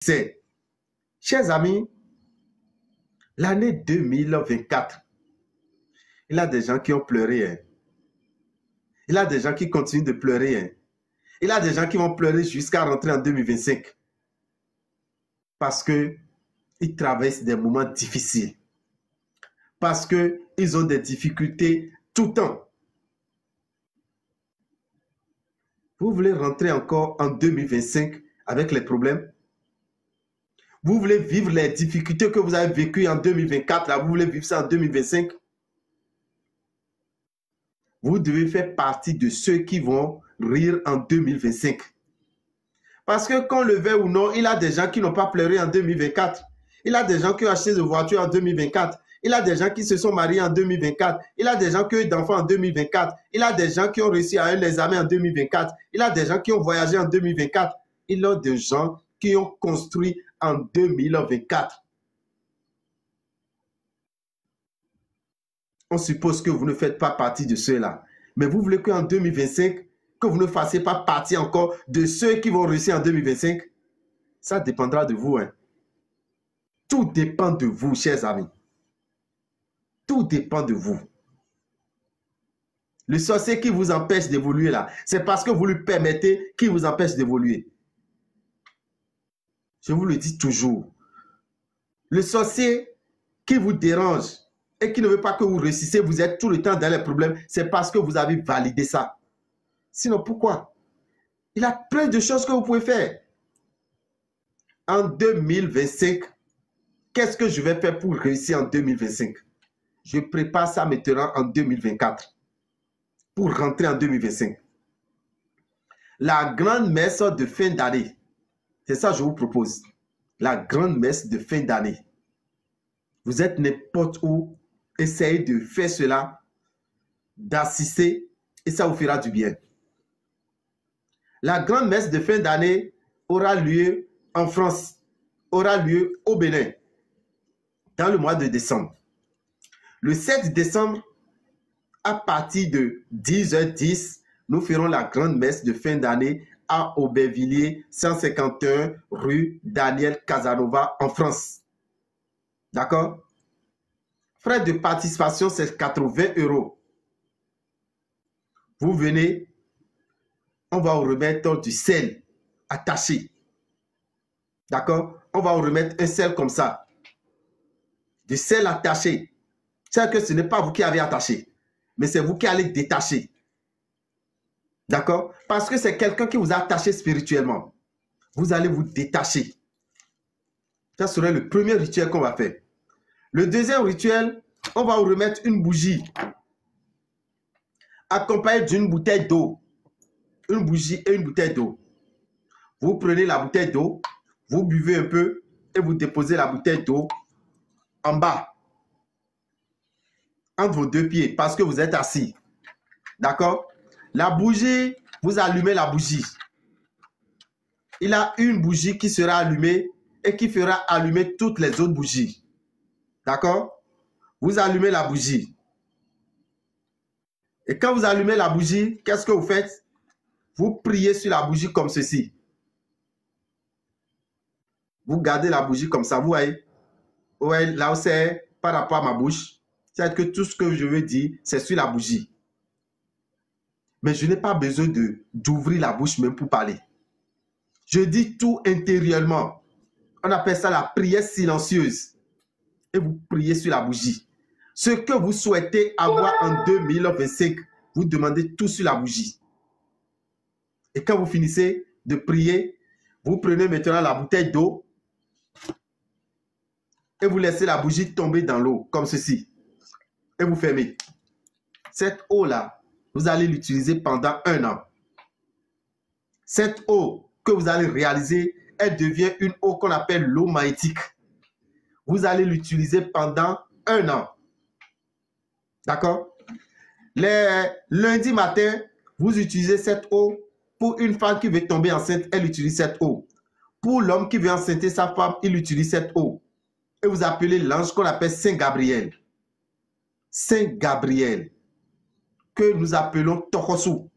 C'est, chers amis, l'année 2024, il y a des gens qui ont pleuré. Hein. Il y a des gens qui continuent de pleurer. Hein. Il y a des gens qui vont pleurer jusqu'à rentrer en 2025. Parce qu'ils traversent des moments difficiles. Parce qu'ils ont des difficultés tout le temps. Vous voulez rentrer encore en 2025 avec les problèmes? Vous voulez vivre les difficultés que vous avez vécues en 2024, là, vous voulez vivre ça en 2025? Vous devez faire partie de ceux qui vont rire en 2025. Parce que qu'on le veuille ou non, il y a des gens qui n'ont pas pleuré en 2024. Il y a des gens qui ont acheté des voitures en 2024. Il y a des gens qui se sont mariés en 2024. Il y a des gens qui ont eu d'enfants en 2024. Il y a des gens qui ont réussi à avoir les examens en 2024. Il y a des gens qui ont voyagé en 2024. Il y a des gens qui ont construit en 2024. On suppose que vous ne faites pas partie de ceux-là. Mais vous voulez qu'en 2025, que vous ne fassiez pas partie encore de ceux qui vont réussir en 2025? Ça dépendra de vous. Hein. Tout dépend de vous, chers amis. Tout dépend de vous. Le sorcier qui vous empêche d'évoluer là, c'est parce que vous lui permettez qu'il vous empêche d'évoluer. Je vous le dis toujours. Le sorcier qui vous dérange et qui ne veut pas que vous réussissiez, vous êtes tout le temps dans les problèmes, c'est parce que vous avez validé ça. Sinon, pourquoi? Il y a plein de choses que vous pouvez faire. En 2025, qu'est-ce que je vais faire pour réussir en 2025? Je prépare ça maintenant en 2024 pour rentrer en 2025. La grande messe de fin d'année, c'est ça que je vous propose. La grande messe de fin d'année. Vous êtes n'importe où, essayez de faire cela, d'assister et ça vous fera du bien. La grande messe de fin d'année aura lieu en France, aura lieu au Bénin, dans le mois de décembre. Le 7 décembre, à partir de 10h10, nous ferons la grande messe de fin d'année à Aubervilliers, 151 rue Daniel Casanova en France. D'accord? Frais de participation, c'est 80 €. Vous venez, on va vous remettre du sel attaché. D'accord? On va vous remettre un sel comme ça. Du sel attaché. C'est que ce n'est pas vous qui avez attaché, mais c'est vous qui allez détacher. D'accord? Parce que c'est quelqu'un qui vous a attaché spirituellement. Vous allez vous détacher. Ça serait le premier rituel qu'on va faire. Le deuxième rituel, on va vous remettre une bougie accompagnée d'une bouteille d'eau. Une bougie et une bouteille d'eau. Vous prenez la bouteille d'eau, vous buvez un peu et vous déposez la bouteille d'eau en bas, entre vos deux pieds, parce que vous êtes assis. D'accord? La bougie, vous allumez la bougie. Il y a une bougie qui sera allumée et qui fera allumer toutes les autres bougies. D'accord? Vous allumez la bougie. Et quand vous allumez la bougie, qu'est-ce que vous faites? Vous priez sur la bougie comme ceci. Vous gardez la bougie comme ça, vous voyez? Ouais, là où c'est par rapport à ma bouche. C'est que tout ce que je veux dire, c'est sur la bougie. Mais je n'ai pas besoin d'ouvrir la bouche même pour parler. Je dis tout intérieurement. On appelle ça la prière silencieuse. Et vous priez sur la bougie. Ce que vous souhaitez avoir en 2025, vous demandez tout sur la bougie. Et quand vous finissez de prier, vous prenez maintenant la bouteille d'eau et vous laissez la bougie tomber dans l'eau, comme ceci. Et vous fermez. Cette eau-là, vous allez l'utiliser pendant 1 an. Cette eau que vous allez réaliser, elle devient une eau qu'on appelle l'eau magnétique. Vous allez l'utiliser pendant 1 an. D'accord? Les lundis matin, vous utilisez cette eau. Pour une femme qui veut tomber enceinte, elle utilise cette eau. Pour l'homme qui veut enceinter sa femme, il utilise cette eau. Et vous appelez l'ange qu'on appelle Saint Gabriel. Saint Gabriel, que nous appelons Tokosu.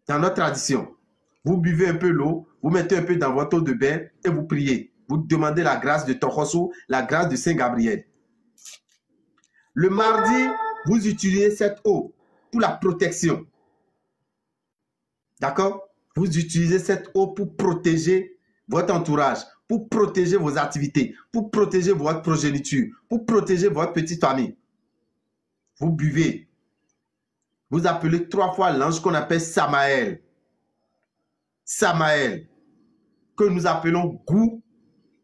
Dans notre tradition, vous buvez un peu l'eau, vous mettez un peu dans votre eau de bain et vous priez. Vous demandez la grâce de Tokoso, la grâce de Saint Gabriel. Le mardi, vous utilisez cette eau pour la protection. D'accord? Vous utilisez cette eau pour protéger votre entourage, pour protéger vos activités, pour protéger votre progéniture, pour protéger votre petite famille. Vous buvez. Vous appelez 3 fois l'ange qu'on appelle Samaël. Samaël, que nous appelons Gou,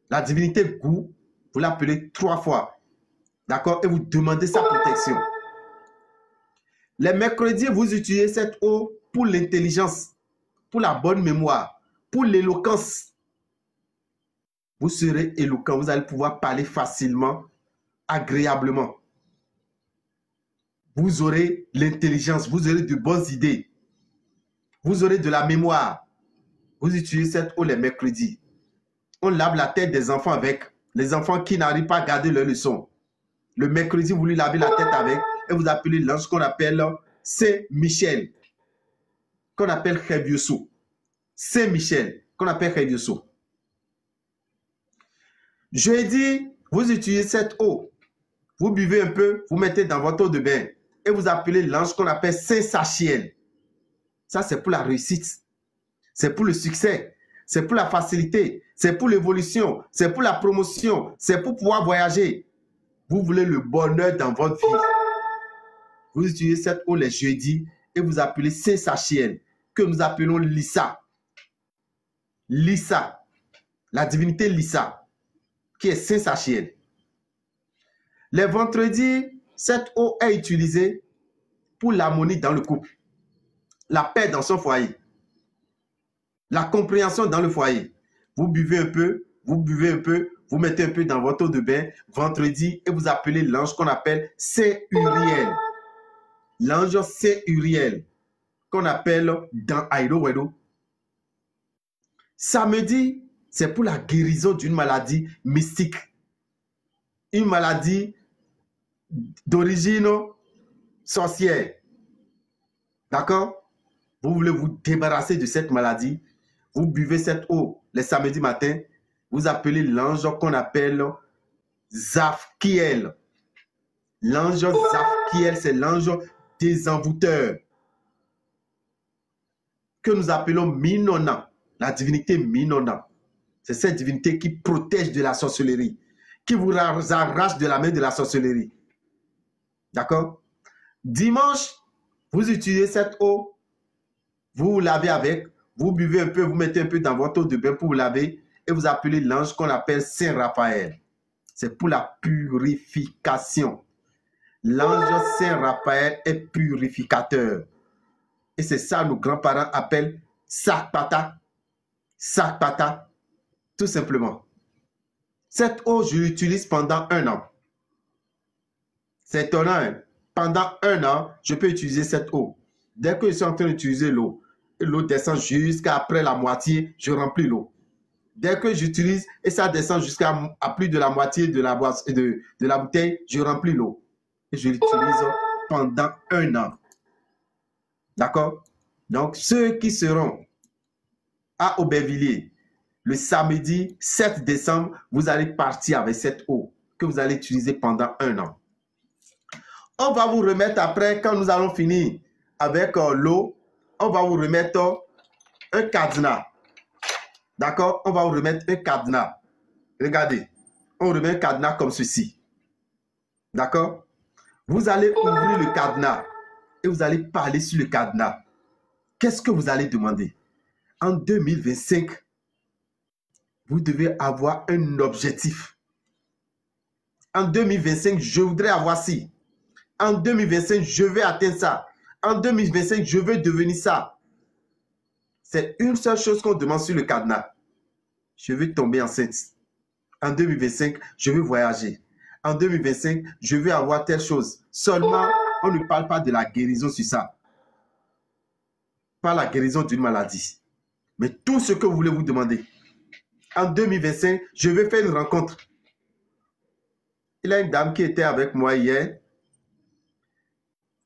la divinité Gou, vous l'appelez 3 fois. D'accord? Et vous demandez sa protection. Les mercredis, vous utilisez cette eau pour l'intelligence, pour la bonne mémoire, pour l'éloquence. Vous serez éloquent, vous allez pouvoir parler facilement, agréablement. Vous aurez l'intelligence, vous aurez de bonnes idées. Vous aurez de la mémoire. Vous utilisez cette eau les mercredis. On lave la tête des enfants avec. Les enfants qui n'arrivent pas à garder leurs leçons. Le mercredi, vous lui lavez la tête avec et vous appelez l'ange qu'on appelle Saint-Michel, qu'on appelle Khebioso. Saint-Michel, qu'on appelle Khebioso. Jeudi, vous utilisez cette eau. Vous buvez un peu, vous mettez dans votre eau de bain et vous appelez l'ange qu'on appelle Saint-Sachiel. Ça, c'est pour la réussite. C'est pour le succès. C'est pour la facilité. C'est pour l'évolution. C'est pour la promotion. C'est pour pouvoir voyager. Vous voulez le bonheur dans votre vie. Vous utilisez cette eau les jeudis et vous appelez Saint-Sachiel, que nous appelons Lissa. Lissa, la divinité Lissa, qui est Saint-Sachiel. Les vendredis, cette eau est utilisée pour l'harmonie dans le couple, la paix dans son foyer, la compréhension dans le foyer. Vous buvez un peu, vous buvez un peu, vous mettez un peu dans votre eau de bain vendredi et vous appelez l'ange qu'on appelle Saint-Uriel. L'ange Saint-Uriel, qu'on appelle dans Aïdo-Wedo. Samedi, c'est pour la guérison d'une maladie mystique. Une maladie d'origine sorcière. D'accord? Vous voulez vous débarrasser de cette maladie. Vous buvez cette eau les samedis matins. Vous appelez l'ange qu'on appelle Zafkiel. L'ange Zafkiel, c'est l'ange désenvoûteur, que nous appelons Minona, la divinité Minona. C'est cette divinité qui protège de la sorcellerie, qui vous arrache de la main de la sorcellerie. D'accord? Dimanche, vous utilisez cette eau, vous vous lavez avec, vous buvez un peu, vous mettez un peu dans votre eau de bain pour vous laver et vous appelez l'ange qu'on appelle Saint Raphaël. C'est pour la purification. L'ange Saint Raphaël est purificateur. Et c'est ça que nos grands-parents appellent Sakpata. Sakpata, tout simplement. Cette eau, je l'utilise pendant 1 an. C'est étonnant, hein? Pendant 1 an, je peux utiliser cette eau. Dès que je suis en train d'utiliser l'eau, l'eau descend jusqu'à après la moitié, je remplis l'eau. Dès que j'utilise et ça descend jusqu'à plus de la moitié de la bouteille, je remplis l'eau. Et je l'utilise pendant 1 an. D'accord? Donc, ceux qui seront à Aubervilliers le samedi 7 décembre, vous allez partir avec cette eau que vous allez utiliser pendant 1 an. On va vous remettre après, quand nous allons finir avec l'eau, on va vous remettre un cadenas. D'accord? On va vous remettre un cadenas. Regardez, on remet un cadenas comme ceci. D'accord? Vous allez ouvrir le cadenas et vous allez parler sur le cadenas. Qu'est-ce que vous allez demander? En 2025, vous devez avoir un objectif. En 2025, je voudrais avoir ci. En 2025, je vais atteindre ça. En 2025, je veux devenir ça. C'est une seule chose qu'on demande sur le cadenas. Je veux tomber enceinte. En 2025, je veux voyager. En 2025, je veux avoir telle chose. Seulement, on ne parle pas de la guérison sur ça. Pas la guérison d'une maladie. Mais tout ce que vous voulez vous demander. En 2025, je vais faire une rencontre. Il y a une dame qui était avec moi hier.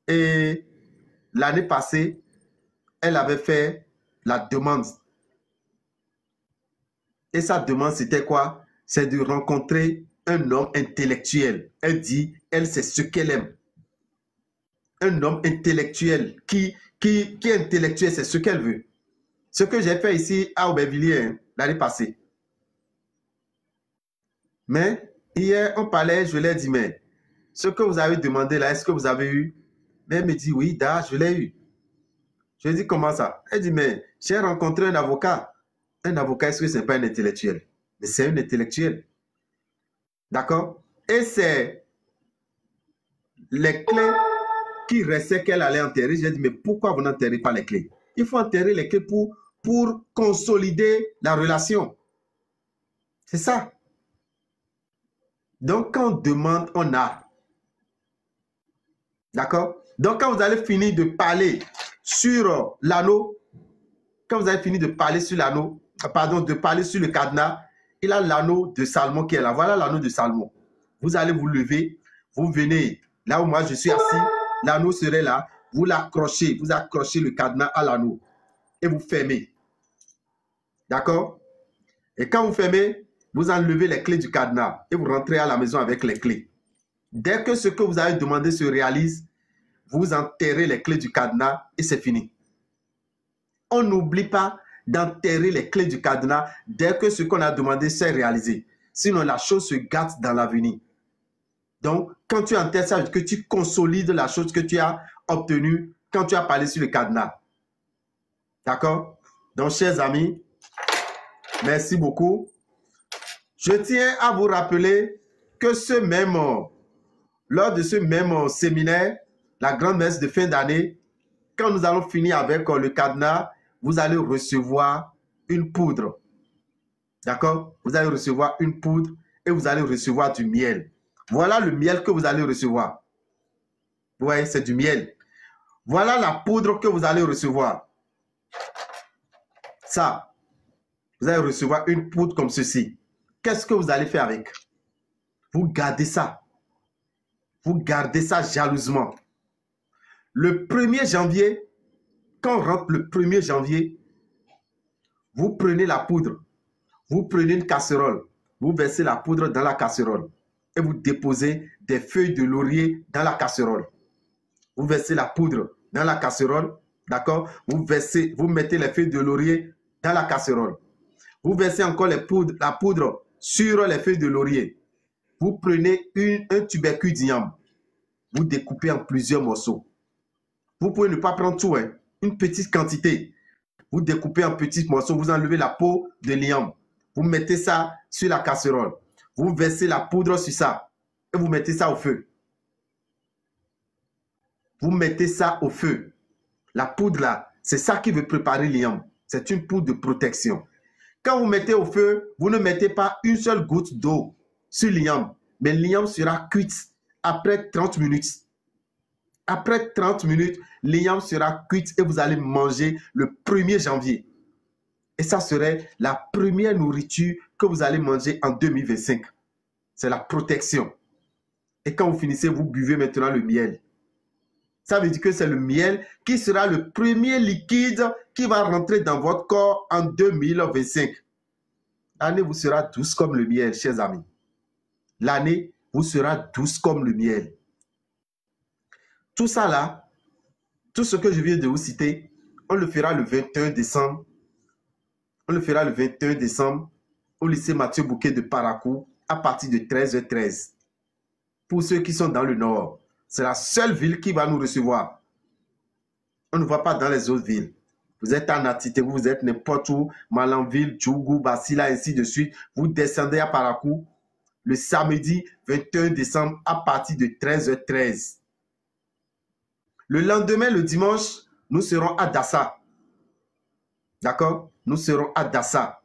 Et l'année passée, elle avait fait la demande Et sa demande, c'était quoi? C'est de rencontrer un homme intellectuel. Elle dit, elle, c'est ce qu'elle aime. Un homme intellectuel qui est intellectuel, c'est ce qu'elle veut. Ce que j'ai fait ici à Aubervilliers l'année passée. Mais hier, on parlait, je l'ai dit, mais ce que vous avez demandé là, est-ce que vous avez eu? Mais elle me dit, oui, da, je l'ai eu. Je lui ai dit, comment ça? Elle dit, mais j'ai rencontré un avocat. Un avocat, est-ce que ce n'est pas un intellectuel? Mais c'est un intellectuel. D'accord? Et c'est les clés qui restaient qu'elle allait enterrer. J'ai dit, mais pourquoi vous n'enterrez pas les clés? Il faut enterrer les clés pour consolider la relation. C'est ça. Donc, quand on demande, on a. D'accord? Donc, quand vous allez finir de parler sur l'anneau, quand vous avez fini de parler sur l'anneau, pardon, de parler sur le cadenas, il a l'anneau de Salomon qui est là. Voilà l'anneau de Salomon. Vous allez vous lever, vous venez là où moi je suis assis, l'anneau serait là, vous l'accrochez, vous accrochez le cadenas à l'anneau et vous fermez. D'accord? Et quand vous fermez, vous enlevez les clés du cadenas et vous rentrez à la maison avec les clés. Dès que ce que vous avez demandé se réalise, vous enterrez les clés du cadenas et c'est fini. On n'oublie pas d'enterrer les clés du cadenas dès que ce qu'on a demandé s'est réalisé. Sinon, la chose se gâte dans l'avenir. Donc, quand tu enterres ça, que tu consolides la chose que tu as obtenue quand tu as parlé sur le cadenas. D'accord? Donc, chers amis, merci beaucoup. Je tiens à vous rappeler que lors de ce même séminaire, la grande messe de fin d'année, quand nous allons finir avec le cadenas, vous allez recevoir une poudre. D'accord? Vous allez recevoir une poudre et vous allez recevoir du miel. Voilà le miel que vous allez recevoir. Vous voyez, c'est du miel. Voilà la poudre que vous allez recevoir. Ça, vous allez recevoir une poudre comme ceci. Qu'est-ce que vous allez faire avec? Vous gardez ça. Vous gardez ça jalousement. Le 1er janvier, quand on rentre le 1er janvier, vous prenez la poudre. Vous prenez une casserole. Vous versez la poudre dans la casserole. Et vous déposez des feuilles de laurier dans la casserole. Vous versez la poudre dans la casserole. D'accord? Vous mettez les feuilles de laurier dans la casserole. Vous versez encore la poudre sur les feuilles de laurier. Vous prenez un tubercule d'igname. Vous découpez en plusieurs morceaux. Vous pouvez ne pas prendre tout, hein, une petite quantité. Vous découpez en petits morceaux. Vous enlevez la peau de l'igname. Vous mettez ça sur la casserole. Vous versez la poudre sur ça. Et vous mettez ça au feu. Vous mettez ça au feu. La poudre là, c'est ça qui veut préparer l'igname. C'est une poudre de protection. Quand vous mettez au feu, vous ne mettez pas une seule goutte d'eau sur l'igname. Mais l'igname sera cuite après 30 minutes. Après 30 minutes, l'igname sera cuite et vous allez manger le 1er janvier. Et ça serait la première nourriture que vous allez manger en 2025. C'est la protection. Et quand vous finissez, vous buvez maintenant le miel. Ça veut dire que c'est le miel qui sera le premier liquide qui va rentrer dans votre corps en 2025. L'année vous sera douce comme le miel, chers amis. L'année vous sera douce comme le miel. Tout ça là, tout ce que je viens de vous citer, on le fera le 21 décembre. On le fera le 21 décembre au lycée Mathieu Bouquet de Parakou à partir de 13h13. Pour ceux qui sont dans le nord, c'est la seule ville qui va nous recevoir. On ne va pas dans les autres villes. Vous êtes en Atité, vous êtes n'importe où, Malanville, Djougou, Basila, ainsi de suite. Vous descendez à Parakou le samedi 21 décembre à partir de 13h13. Le lendemain, le dimanche, nous serons à Dassa. D'accord? Nous serons à Dassa.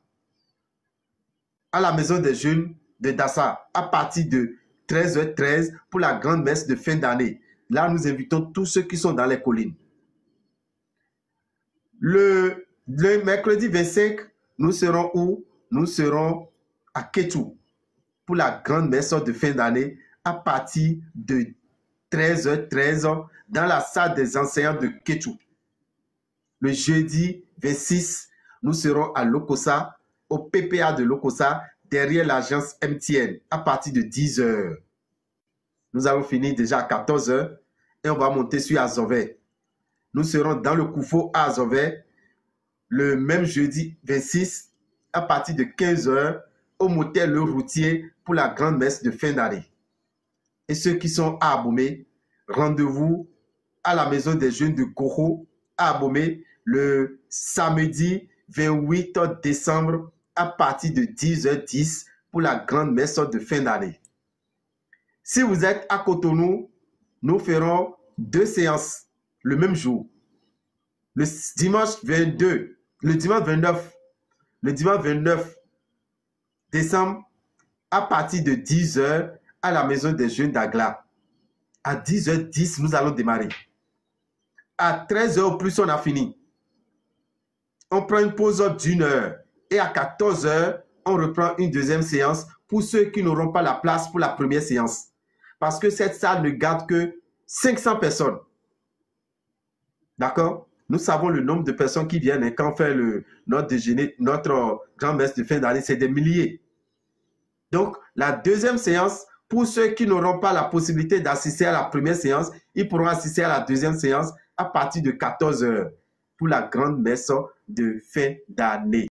À la maison des jeunes de Dassa, à partir de 13h13 pour la grande messe de fin d'année. Là, nous invitons tous ceux qui sont dans les collines. Le mercredi 25, nous serons où? Nous serons à Kétou pour la grande messe de fin d'année à partir de 13h13 dans la salle des enseignants de Kétou. Le jeudi 26, nous serons à Lokossa au PPA de Lokossa, derrière l'agence MTN, à partir de 10 h. Nous avons fini déjà à 14 h et on va monter sur Azové. Nous serons dans le Koufo à Azové le même jeudi 26 à partir de 15 h au motel Le Routier pour la grande messe de fin d'année. Et ceux qui sont à Abomey, rendez-vous à la maison des jeunes de Goro à Abomey le samedi 28 décembre à partir de 10 h 10 pour la grande messe de fin d'année. Si vous êtes à Cotonou, nous ferons 2 séances le même jour. Le dimanche 22, le dimanche 29 décembre à partir de 10 h à la maison des jeunes d'Agla. À 10 h 10, nous allons démarrer. À 13 h au plus, on a fini. On prend une pause d'1 heure. Et à 14 h, on reprend une deuxième séance pour ceux qui n'auront pas la place pour la première séance. Parce que cette salle ne garde que 500 personnes. D'accord? Nous savons le nombre de personnes qui viennent et quand on fait notre déjeuner, notre grand-messe de fin d'année, c'est des milliers. Donc, la deuxième séance, pour ceux qui n'auront pas la possibilité d'assister à la première séance, ils pourront assister à la deuxième séance à partir de 14 h pour la grande messe de fin d'année.